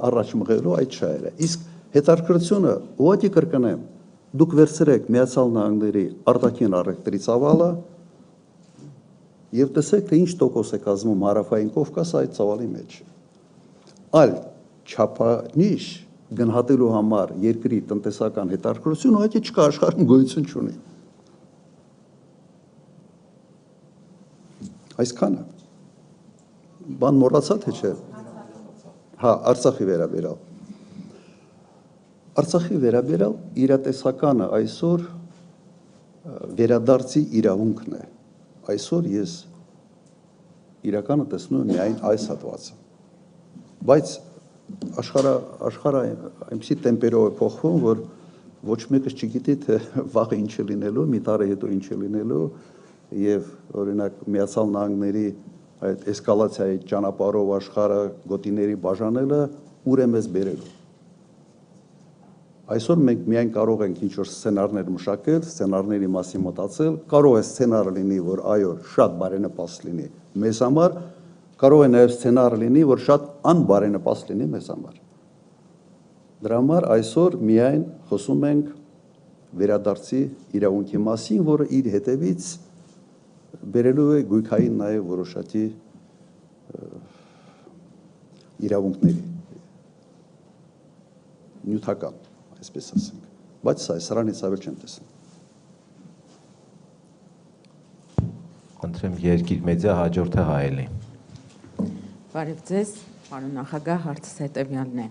առաջ մղելու այդ շահերը։ Իսկ հետաքրքրությունը ուղղակի կրկնեմ, դուք վերցրեք Միացյալ Նահանգների արտաքին առևտրի ծավալը եւ տեսեք, թե ինչ տոկոս է կազմում Հարավային Կովկասը այդ ծավալի մեջ։ Այլ չափանիշ գնահատելու համար երկրի տնտեսական հետաքրքրություն ուղղակի չկա, աշխարհում գոյություն չունի։ Այսքանը բան մոռացա թե չէ։ Հա, Արցախի վերաբերյալ։ Արցախի վերաբերյալ իրատեսականը այսօր վերադարձի իրավունքն է։ Այսօր ես իրականը տեսնում եմ միայն այս հատվածը։ Բայց աշխարհը այնպիսի տեմպերով է փոխվում, որ ոչ մեկը չգիտի, թե վաղը ինչ է լինելու, մի տարի հետո ինչ է լինելու, եւ օրինակ Միացյալ Նահանգների այդ էսկալացիայի ճանապարհով աշխարհը գոտիների բաժանելը ուր է մեզ բերելու։ Այսօր մենք միայն կարող ենք ինչ-որ սցենարներ մշակել, սցենարների մասին մտածել, կարող է սցենարը լինի, որ այո, շատ բարենպաստ լինի մեզ համար, կարող է նաև սցենարը լինի, որ շատ անբարենպաստ լինի մեզ համար։ Դրա համար այսօր միայն խոսում ենք վերադարձի իրավունքի մասին, որը իր հետևից բերելու է գույքային նաև որոշակի իրավունքների նյութական, այսպես ասենք, բայց սրանից ավել չեմ տեսնում։ Խնդրեմ Երկիր մեդիա հաջորդը Հայելի։ Բարև ձեզ, պարոն նախագահ, հարցս հետևյալն է։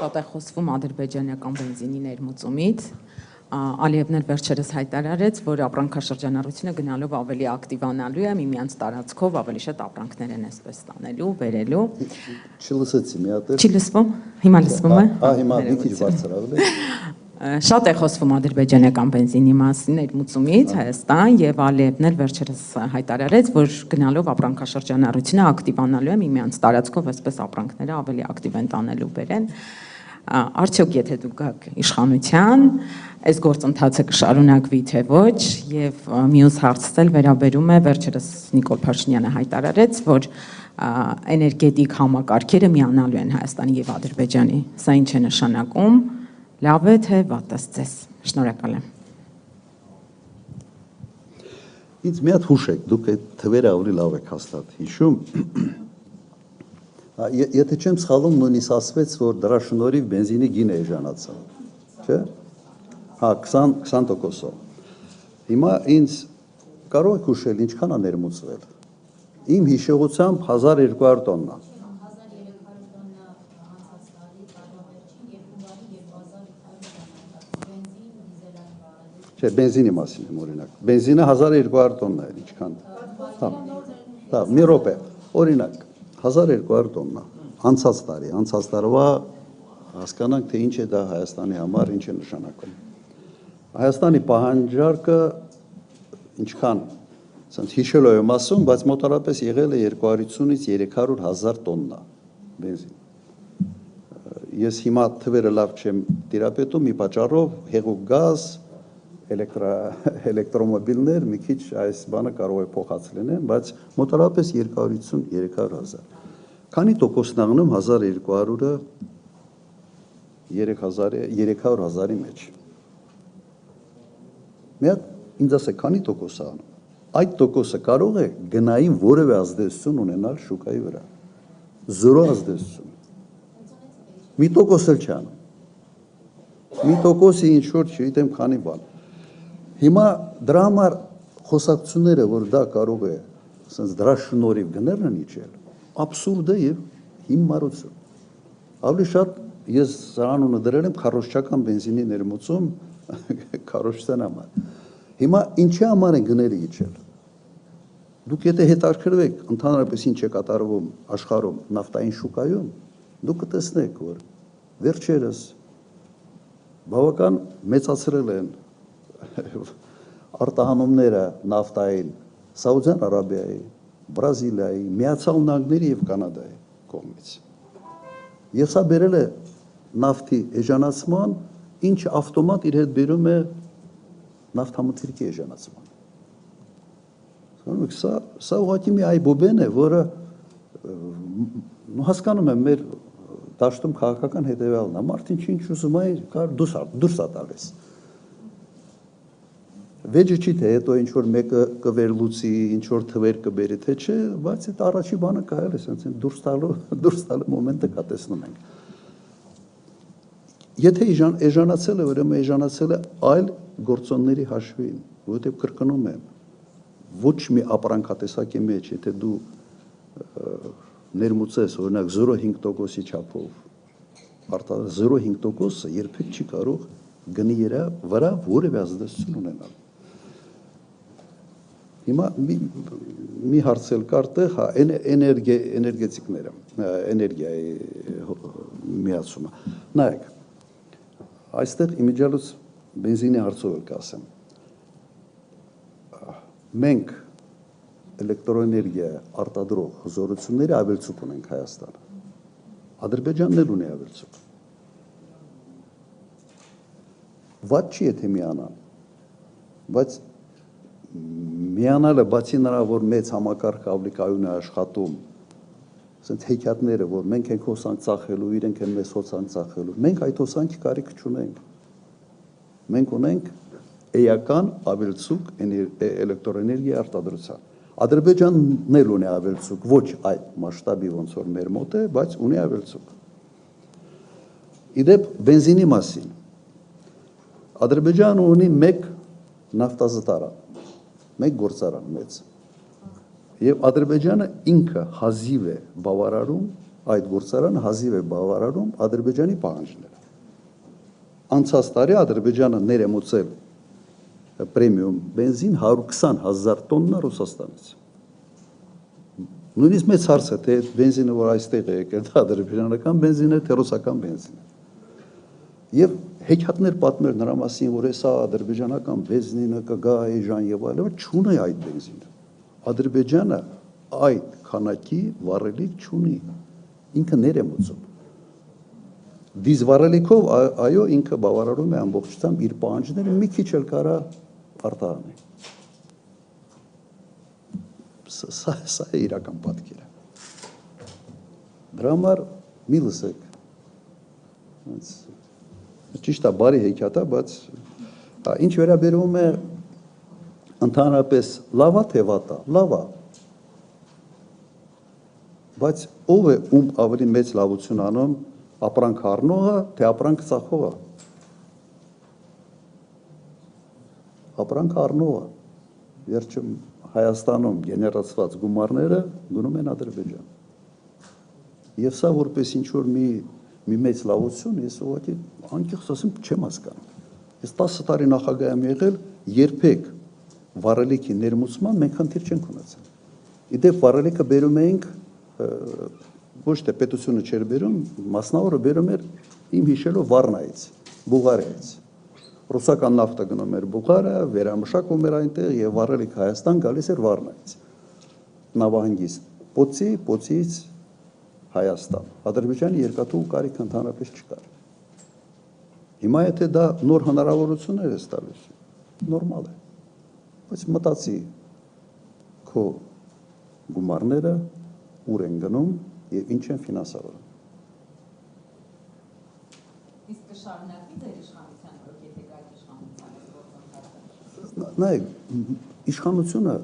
Շատ է խոսվում ադրբեջանական բենզինի ներմուծումից, Ալիևն էլ վերջերս հայտարարեց, որ ապրանքաշրջանառությունը գնալով ավելի ակտիվանալու է, միմյանց տարածքով ավելի շատ ապրանքներ են այսպես ստանելու, բերելու։ Չլսեցի մի հատ։ Չի լսվում։ Հիմա լսվում է։ Հիմա մի քիչ բարձր ավելի։ Շատ է խոսվում ադրբեջանական բենզինի մասին ներմուծումից Հայաստան եւ Ալիևն էլ վերջերս հայտարարեց, որ գնալով ապրանքաշրջանառությունը ակտիվանալու է, միմյանց տարածքով այսպես ապրանքները ավելի ակտիվ են տանելու բերեն։ Արդյոք եթե դուք գաք իշխանության, այս գործընթացը կշարունակվի թե ոչ, եւ մյուս հարցը վերաբերում է վերջերս Նիկոլ Փաշինյանը հայտարարեց, որ էներգետիկ համակարգերը միանալու են Հայաստանի եւ Ադրբեջանի։ Սա ինչ է նշանակում, լավ է թե վատ է ձեզ։ Շնորհակալ եմ։ Ինձ մի հատ հուշեք, դուք այդ թվերը ավելի լավ եք հաստատ հիշում։ Եթե չեմ սխալվում, նույնիսկ ասվեց, որ դրա շնորհիվ բենզինի գինը էժանացավ, չէ՞։ Հա, 20%-ով։ Հիմա ինձ կարող եք հուշել ինչքան է ներմուծվել։ Իմ հիշողությամբ 1200 տոննա։ 1300 տոննա անցած տարի, տարվա վերջին, եւ հունվարի եւ բազար 800 տոննա բենզին, դիզելային վարել։ Չէ, բենզինի մասին եմ օրինակ։ Բենզինը 1200 տոննա է, ինչքան։ Հա, մի րոպե։ Օրինակ 1200 տոննա անցած տարի, անցած տարվա հասկանանք, թե ինչ է դա Հայաստանի համար, ինչ է նշանակում։ Հայաստանի պահանջարկը ինչքան, ասենց հիշելով եմ ասում, բայց մոտավորապես եղել է 250-ից 300 հազար տոննա բենզին։ Ես հիմա թվերը լավ չեմ տիրապետում, մի պատճառով հեղուկ գազ, էլեկտրոմոբիլներ մի քիչ այս բանը կարող է փոխած լինեն, բայց մոտավորապես 250-300 հազար։ Քանի տոկոսն է անում 1200-ը 300 հազարի մեջ։ Մի հատ ինձ ասեք, քանի տոկոս է անում։ Այդ տոկոսը կարող է գնային որևէ ազդեցություն ունենալ շուկայի վրա։ Զորո ազդեցություն։ Մի տոկոս էլ չի անում։ Մի տոկոսի ինչ որ չգիտեմ քանի բան։ Հիմա դրա համար խոսակցությունները, որ դա կարող է, ասենց դրա շնորհիվ գներն իջել, աբսուրդ է եւ հիմարություն։ Ավելի շատ ես սրանունը դրել եմ քարոզչական բենզինի ներմուծում քարոզչության համար։ Հիմա ինչի համար են գները իջել։ Դուք եթե հետաքրքրվեք ընդհանրապես ինչ է կատարվում աշխարհում նավթային շուկայում, դուք կտեսնեք, որ վերջերս բավական մեծացրել են արտահանումները նավթային Սաուդյան Արաբիայի, Բրազիլիայի, Միացյալ Նահանգների եւ Կանադայի կողմից։ Եվ սա բերել է նավթի էժանացման, ինչը ավտոմատ իր հետ բերում է նավթամթերքի էժանացման։ Սա ուղղակի մի այբոբեն է, որը հասկանում եմ մեր դաշտում քաղաքական հետևյալն է, մարդին ինչ ուզում է, կար դուրս է տալիս։ Վեճը չի թե հետո ինչ որ մեկը կվերլուծի, ինչ որ թվեր կբերի, թե չէ, բայց այդ առաջի բանը կայել է, ասենց դուրս տալու մոմենտը կա տեսնում ենք։ Եթե էժանացել է, ուրեմն էժանացել է այլ գործոնների հաշվին, որովհետև կրկնում եմ, ոչ մի ապրանքատեսակի մեջ, եթե դու ներմուծես, օրինակ 0.5%-ի չափով, 0.5%-ը երբեք չի կարող գնի վրա որևէ ազդեցություն ունենալ։ Հիմա մի հարցել կար տեղ, հա, էներգետիկները, էներգիայի միացումը։ Նայեք, այստեղ իմիջիալուց բենզինի հարցով էլ կասեմ։ Մենք էլեկտրոէներգիա արտադրող հզորությունների ավելցուկ ունենք Հայաստանը։ Ադրբեջանն էլ ունի ավելցուկ։ Վատ չի եթե միանան, բայց միանալը բացի նրա, որ մեծ համակարգ ավելի կայուն է աշխատում, ասենք հեքիաթները, որ մենք ենք հոսանք ծախելու, իրենք են մեզ հոսանք ծախելու, մենք այդ հոսանքի կարիք չունենք։ Մենք ունենք էական ավելցուկ էլեկտրոէներգիա արտադրության։ Ադրբեջանն էլ ունի ավելցուկ, ոչ այդ մասշտաբի ոնց որ մեր մոտ է, բայց ունի ավելցուկ։ Իդեպ բենզինի մասին։ Ադրբեջանը ունի մեկ նավթազտարան, մեկ գործարան մեծ։ Եվ Ադրբեջանը ինքը հազիվ է բավարարում, այդ գործարանը հազիվ է բավարարում Ադրբեջանի պահանջները։ Անցած տարի Ադրբեջանը ներմուծել պրեմիում բենզին 120,000 տոննա Ռուսաստանից։ Նույնիսկ մեծ հարց է, թե բենզինը, որ այստեղ է եկել, դա ադրբեջանական բենզին է, թե ռուսական բենզին է։ Եվ հեքիաթներ պատմել նրա մասին, որ հեսա ադրբեջանական բենզինը կգա էժան եւ այլն, չունի այդ բենզինը։ Ադրբեջանը այդ քանակի վառելիք չունի, ինքը ներմուծում։ Դիզվառելիքով այո, ինքը բավարարում է ամբողջությամբ իր պահանջները, մի քիչ էլ կարա արտահանի։ Սա է իրական պատկերը։ Դրա համար մի լսեք։ Ճիշտ է, բարի հեքիաթ է, բայց ինչ վերաբերում է ընդհանրապես լավ է թե վատ է, լավ է։ Բայց ով է ում ավելի մեծ լավություն անում, ապրանք առնողը, թե ապրանք ծախողը։ Ապրանք առնողը։ Վերջում Հայաստանում գեներացված գումարները գնում են Ադրբեջան։ Եվ սա որպես ինչ որ մի մեծ լավություն, ես ուղղակի անկեղծ ասեմ, չեմ հասկանում։ Ես 10 տարի նախագահ եմ եղել, երբեք վառելիքի ներմուծման մենք խնդիր չենք ունեցել։ Իդեպ վառելիքը բերում էինք ոչ թե պետությունը չէր բերում, մասնավորը բերում էր իմ հիշելով Վառնայից, Բուլղարիայից։ Ռուսական նավթը գնում էր Բուլղարիա, վերամշակվում էր այնտեղ եւ վառելիք Հայաստան գալիս էր Վառնայից։ Նավահանգիստ Պոցից Հայաստան։ Ադրբեջանի երկաթուղու կարիք ընդհանրապես չկար։ Հիմա եթե դա նոր հնարավորություններ է տալիս, նորմալ է։ Բայց մտածի քո գումարները ուր են գնում եւ ինչ են ֆինանսավորում։ Իսկ կշարունակվի ձեր իշխանության օրոք, եթե կայք իշխանությանը գործընթացը։ Նայեք, իշխանությունը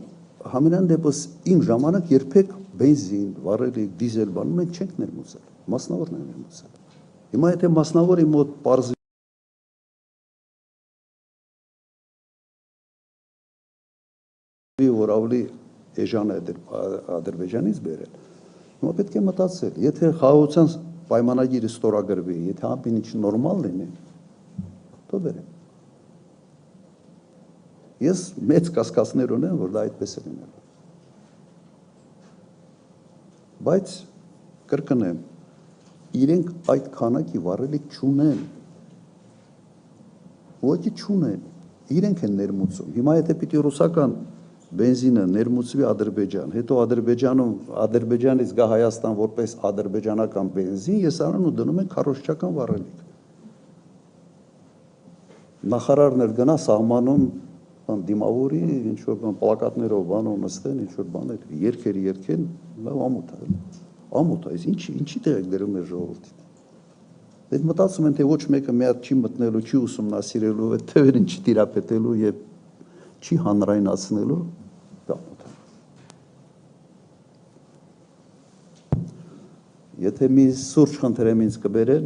համենայն դեպս իմ ժամանակ երբեք բենզին, վառելիք, դիզել բանում մենք չենք ներմուծել, մասնավորն են ներմուծել։ Հիմա եթե մասնավորի մոտ պարզվի, որ ավելի էժան է Ադրբեջանից բերել, հիմա պետք է մտածել, եթե խաղաղության պայմանագիրը ստորագրվի, եթե ամեն ինչ նորմալ լինի, թող բերեն։ Ես մեծ կասկածներ ունեմ, որ դա այդպես է լինելու։ Բայց կրկնեմ, իրենք այդ քանակի վառելիք չունեն։ Ուղղակի չունեն։ Իրենք են ներմուծում։ Հիմա եթե պիտի ռուսական բենզինը ներմուծվի Ադրբեջան, հետո Ադրբեջանից գա Հայաստան որպես ադրբեջանական բենզին, ես առնում ու դնում են քարոզչական վառելիք։ Նախարարն էլ գնա սահմանում դիմավորի, ինչ որ պլակատներով բանով նստեն, ինչ որ բաներ, երկեն, լավ ամոթ է։ Ամոթ է, ինչի տեղ եք դրում մեր ժողովրդին։ Դե մտածում են, թե ոչ մեկը մի հատ չի մտնելու, չի ուսումնասիրելու, այդ թվերին չտիրապետելու եւ չի հանրայնացնելու, դա մոտ։ Եթե մի սուրճ խնդրեմ ինձ կբերեն,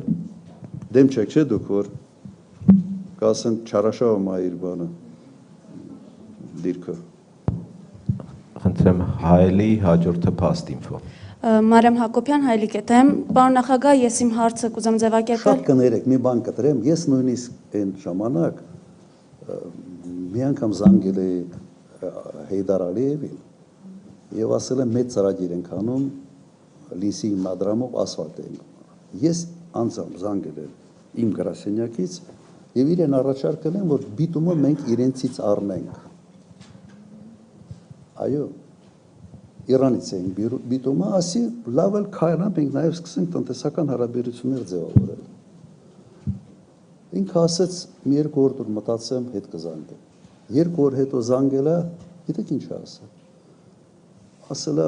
դեմ չեք չէ դուք, որ կասեն չարաշահում է իր բանը, դիրքը։ Խնդրեմ Հայելի հաջորդը Փաստ ինֆո։ Մարիամ Հակոբյան, Հայելի կետեմ, պարոն նախագահ, ես իմ հարցը կուզեմ ձևակերպել։ Շատ կներեք, մի բան կտրեմ, ես նույնիսկ այն ժամանակ մի անգամ զանգել էի Հեյդար Ալիևին եւ ասել եմ մեծ ծրագիր ենք անում լիսի հիմնադրամով ասֆալտ ենք։ Ես անձամբ զանգել եմ իմ գրասենյակից եւ իրեն առաջարկել եմ, որ բիտումը մենք իրենցից առնենք։ Այո, Իրանից ենք բիտումը, ասի լավ էլ քայլա, մենք նաև սկսենք տնտեսական հարաբերություններ ձևավորել։ Ինքը ասեց, մի երկու օր դուր մտածեմ, հետ կզանգեմ։ Երկու օր հետո զանգելա, գիտեք ինչ ասա։ Ասելա,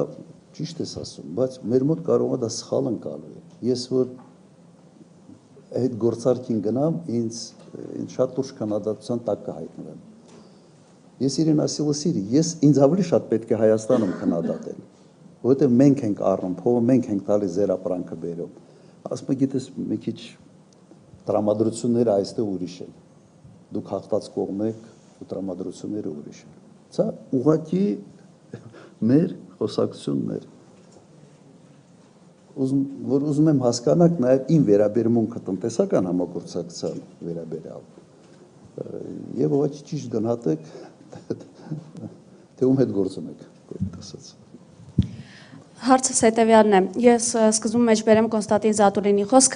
ճիշտ ես ասում, բայց մեր մոտ կարող է դա սխալ ընկալու է։ Ես որ այդ գործարքին գնամ, ինձ շատ լուրջ քննադատության տակ կհայտնվեմ։ Ես իրեն ասել եմ, ես ինձ ավելի շատ պետք է Հայաստանում քննադատել, որովհետև մենք ենք առնում, փողը մենք ենք տալիս ձեր ապրանքը բերում։ Ասում եմ, գիտես, մի քիչ տրամադրությունները այստեղ ուրիշ են։ Դուք հաղթած կողմ եք ու տրամադրությունները ուրիշ են։ Սա ուղղակի մեր խոսակցությունն էր։ Որ ուզում եմ հասկանաք նաև իմ վերաբերմունքը տնտեսական համագործակցության վերաբերյալ։ Եվ ուղղակի ճիշտ գնահատեք, թե ում հետ գործում եք, կոյտ ասած։ Հարցս հետևյալն է։ Ես սկզբում մեջ բերեմ Կոնստանտին Զատուլինի խոսքը,